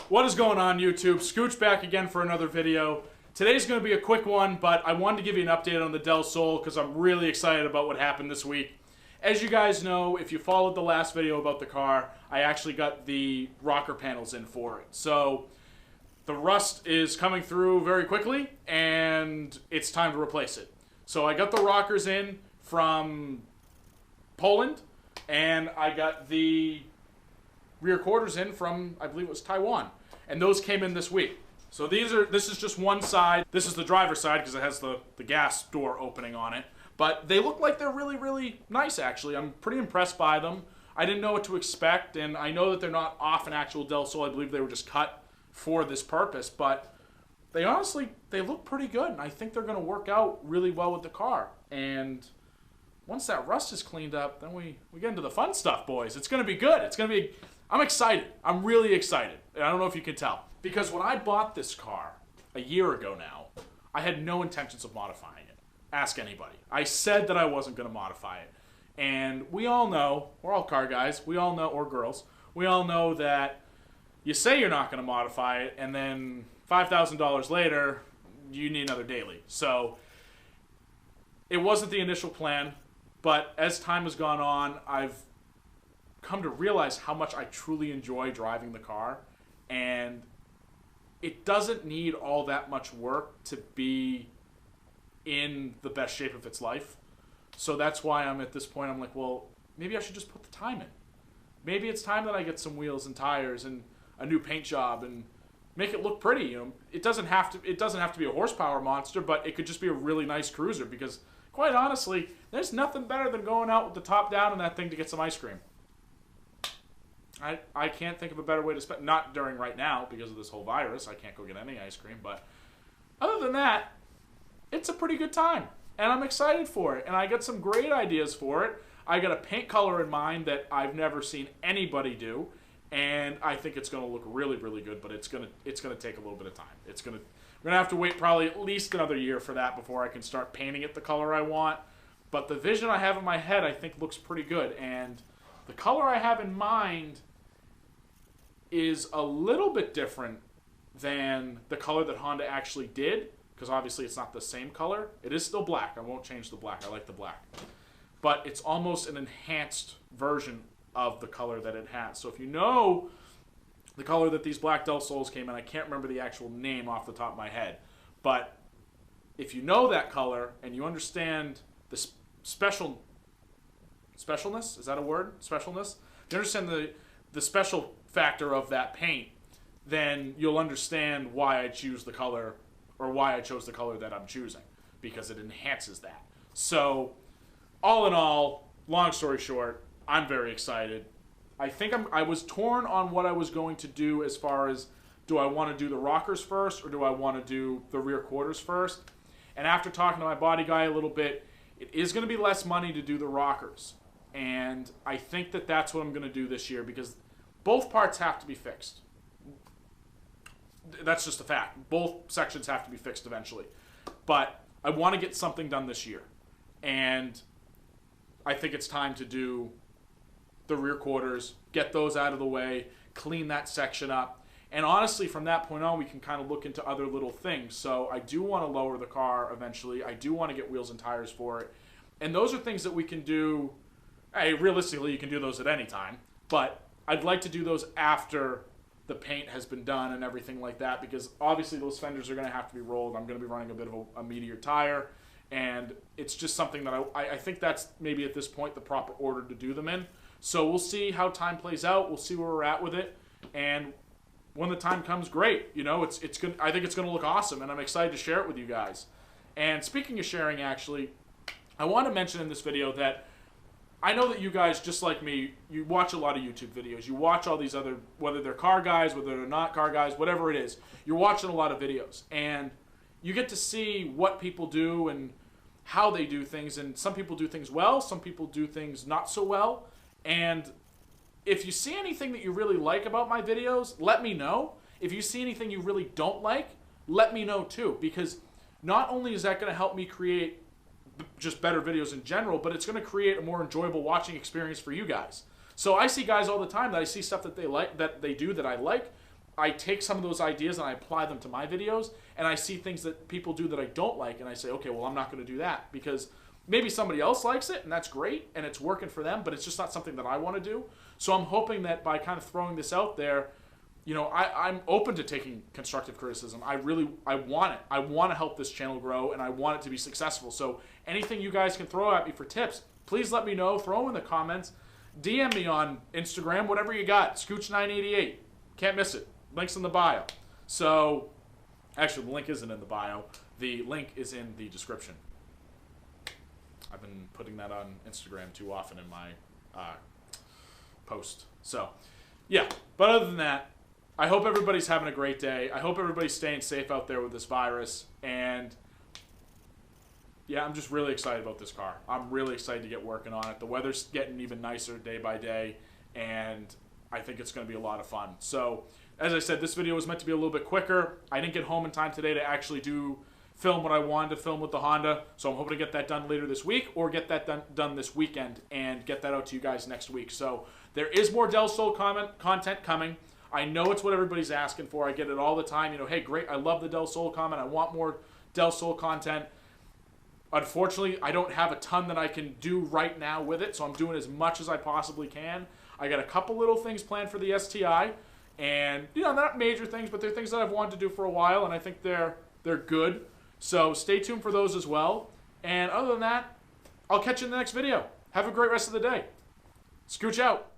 What is going on, YouTube? Scooch back again for another video. Today's going to be a quick one, but I wanted to give you an update on the DelSol because I'm really excited about what happened this week. As you guys know, if you followed the last video about the car, I actually got the rocker panels in for it. So the rust is coming through very quickly, and it's time to replace it. So I got the rockers in from Poland, and I got the rear quarters in from, I believe it was Taiwan. And those came in this week. So this is just one side. This is the driver's side because it has the gas door opening on it. But they look like they're really, really nice, actually. I'm pretty impressed by them. I didn't know what to expect, and I know that they're not off an actual DelSol. I believe they were just cut for this purpose. But they honestly, they look pretty good, and I think they're going to work out really well with the car. And once that rust is cleaned up, then we get into the fun stuff, boys. It's going to be good. It's going to be... I'm excited. I'm really excited. I don't know if you can tell. Because when I bought this car a year ago now, I had no intentions of modifying it. Ask anybody. I said that I wasn't going to modify it. And we all know, we're all car guys, we all know, or girls, we all know that you say you're not going to modify it, and then $5,000 later, you need another daily. So it wasn't the initial plan, but as time has gone on, I've come to realize how much I truly enjoy driving the car, and it doesn't need all that much work to be in the best shape of its life. So that's why I'm at this point, I'm like, well, maybe I should just put the time in. Maybe it's time that I get some wheels and tires and a new paint job and make it look pretty. You know, it doesn't have to be a horsepower monster, but it could just be a really nice cruiser, because quite honestly, there's nothing better than going out with the top down in that thing to get some ice cream. I can't think of a better way to spend, not during right now because of this whole virus. I can't go get any ice cream, but other than that, it's a pretty good time, and I'm excited for it, and I got some great ideas for it. I got a paint color in mind that I've never seen anybody do, and I think it's going to look really, really good, but it's going to take a little bit of time. We're going to have to wait probably at least another year for that before I can start painting it the color I want, but the vision I have in my head I think looks pretty good, and the color I have in mind is a little bit different than the color that Honda actually did, because obviously it's not the same color. It is still black. I won't change the black. I like the black. But it's almost an enhanced version of the color that it has. So if you know the color that these black DelSols came in, I can't remember the actual name off the top of my head, but if you know that color and you understand the specialness, is that a word? Specialness? If you understand the special factor of that paint, then you'll understand why I choose the color, or why I chose the color that I'm choosing, because it enhances that. So all in all, long story short, I'm very excited. I was torn on what I was going to do as far as, do I want to do the rockers first or do I want to do the rear quarters first? And after talking to my body guy a little bit, it is going to be less money to do the rockers. And I think that that's what I'm going to do this year, because both parts have to be fixed. That's just a fact. Both sections have to be fixed eventually. But I want to get something done this year. And I think it's time to do the rear quarters, get those out of the way, clean that section up. And honestly, from that point on, we can kind of look into other little things. So I do want to lower the car eventually. I do want to get wheels and tires for it. And those are things that we can do. Hey, realistically, you can do those at any time. But I'd like to do those after the paint has been done and everything like that, because obviously those fenders are going to have to be rolled. I'm going to be running a bit of a meteor tire, and it's just something that I think that's maybe at this point the proper order to do them in. So we'll see how time plays out. We'll see where we're at with it, and when the time comes, great. You know, it's good. I think it's going to look awesome, and I'm excited to share it with you guys. And speaking of sharing, actually, I want to mention in this video that I know that you guys, just like me, you watch a lot of YouTube videos. You watch all these other, whether they're car guys, whether they're not car guys, whatever it is. You're watching a lot of videos, and you get to see what people do and how they do things. And some people do things well, some people do things not so well. And if you see anything that you really like about my videos, let me know. If you see anything you really don't like, let me know too, because not only is that going to help me create just better videos in general, but it's going to create a more enjoyable watching experience for you guys. So I see guys all the time that I see stuff that they like, that they do that I like, I take some of those ideas and I apply them to my videos, and I see things that people do that I don't like, and I say, okay, well, I'm not going to do that, because maybe somebody else likes it, and that's great, and it's working for them, but it's just not something that I want to do. So I'm hoping that by kind of throwing this out there, you know, I'm open to taking constructive criticism. I want it. I want to help this channel grow, and I want it to be successful. So anything you guys can throw at me for tips, please let me know. Throw them in the comments. DM me on Instagram, whatever you got. Scooch988. Can't miss it. Link's in the bio. So, actually, the link isn't in the bio. The link is in the description. I've been putting that on Instagram too often in my post. So, yeah. But other than that, I hope everybody's having a great day. I hope everybody's staying safe out there with this virus. And, yeah, I'm just really excited about this car. I'm really excited to get working on it. The weather's getting even nicer day by day, and I think it's going to be a lot of fun. So, as I said, this video was meant to be a little bit quicker. I didn't get home in time today to actually film what I wanted to film with the Honda, so I'm hoping to get that done later this week, or get that done this weekend and get that out to you guys next week. So there is more DelSol content coming. I know it's what everybody's asking for. I get it all the time. You know, hey, great, I love the DelSol comment. I want more DelSol content. Unfortunately, I don't have a ton that I can do right now with it, so I'm doing as much as I possibly can. I got a couple little things planned for the STI, and, you know, they're not major things, but they're things that I've wanted to do for a while, and I think they're good. So stay tuned for those as well. And other than that, I'll catch you in the next video. Have a great rest of the day. Scooch out.